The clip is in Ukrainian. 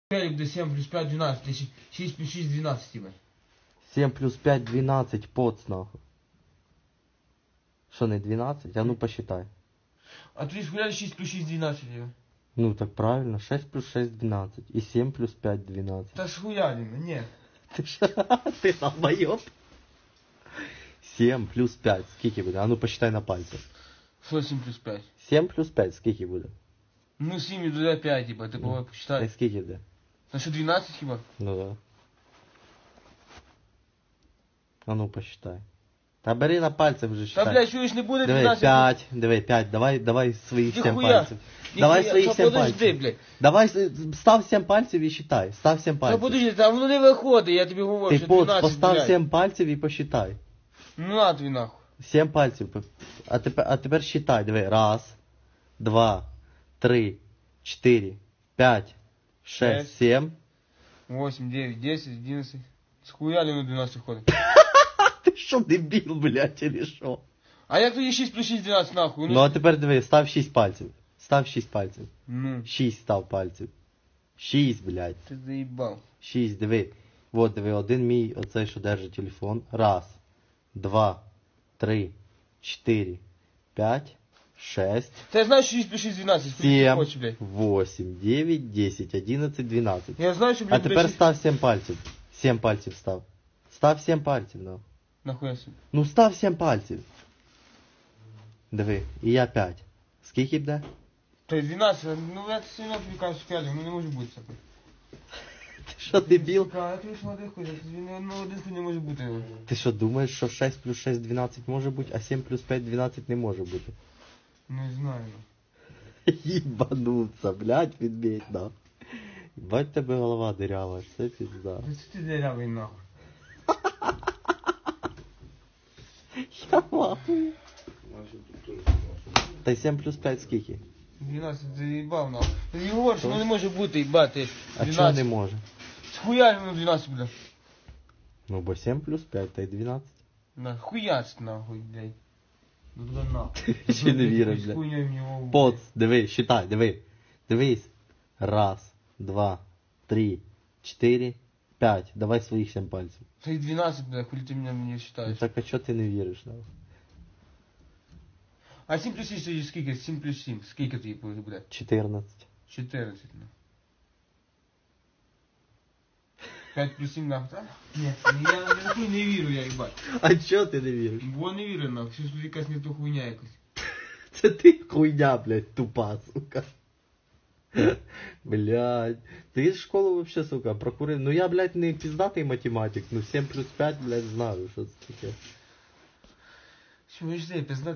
5 буде 7 плюс 5, 12. 6 плюс 6, 12 тебе. 7 плюс 5, 12, поц, нахуй. Что, не 12? А ну посчитай. А ты схуяли 6 плюс 6, 12 тебе. Ну так правильно, 6 плюс 6, 12. И 7 плюс 5, 12. Да схуяли, нет. Ты долбоёб. 7 плюс 5, скільки буде? А ну посчитай на пальцах. Что 7 плюс 5? 7 плюс 5, скільки буде? Ну 7 и туда 5, типа, ты Та посчитай. скільки буде? А что 12 хиба? Ну да. А ну посчитай. Та бери на пальцях вже Да, считай. блядь, чуешь, не будет Давай 12. 5, давай 5, давай своїх 7 Нихуя. пальців. Давай своїх 7 Подожди, пальців. блядь. Давай, став 7 пальців і считай. Став 7 Да пальців. подожди, там воно не виходить, я тобі говорю, Ти що поц, 12, постав блядь. 7 пальців і посчитай. Ну на тобі нахуй. 7 пальців. А тепер считай, диви. Раз, два, три, 4, 5, 6, 7. 8, 9, 10, 11. Схуяли на 12 ходить. Ти що, дебіл, блядь, или що? А як тоді 6 плюс 6, 12 нахуй? Ну а тепер диви, став 6 пальців. Став 6 пальців. Ну, 6 став пальців. 6, блядь. ти заїбав. 6, диви. Вот, диви, один мій, оцей, що держить телефон. Раз, два, три, 4, 5, 6, Ти знаєш, що 6 плюс 6, 12? Скільки ти 7, хочеш, блядь? 8, 9, 10, 11, 12. Я знаю, що, А блядь, тепер став 7 пальців. 7 пальців став. Став 7 пальців, ну. Нахуя собі. Ну став 7 пальців. Диви, і я 5. Скільки буде? Та 12, ну я все одно тобі кажу, що 5, ну не може бути таке. Ти що, дебіл? Сука, я тобі ж молодих хуй, ну один хуй не може бути. Ти що, думаєш, що 6 плюс 6, 12 може бути, а 7 плюс 5, 12 не може бути? Не знаю. Їбануться, блядь, відбіть, да. Бать тебе голова дырява, це пізда. Та це ти дерявий нахуй. Я махую. Та й 7 плюс 5 скільки? 12 заїбав нахуй. Ти говориш, що воно не може бути, їбати. А чого не може? Схуя воно 12 буде. Ну бо 7 плюс 5, та й 12. На хуяц нахуй, блядь. Ну туда нахуй. Ще не віриш, блядь. Хуйней в нього. Поц, диви, считай, диви. Дивись. Раз, два, три, 4, 5. Давай своїх 7 пальців. Та й 12, блядь, хули ти мене мені Ну считаєш. так а чого ти не віриш? Ну? А 7 плюс 6 тоді скільки? 7 плюс 7. Скільки тоді буде? 14. 14, ну. 5 плюс 7 нахуй, так? Ні, я нахуй не вірю, я їбать. А чого ти не віриш? Бо не вірю нахуй, що тут якась не то хуйня якась. Це ти хуйня, блядь, тупа, сука. Блядь. Ти з школу вообще, сука, прокурив. Ну я, блядь, не пиздатий математик, ну 7 плюс 5, блядь, знаю, що це таке. Чого ж ти, пизда?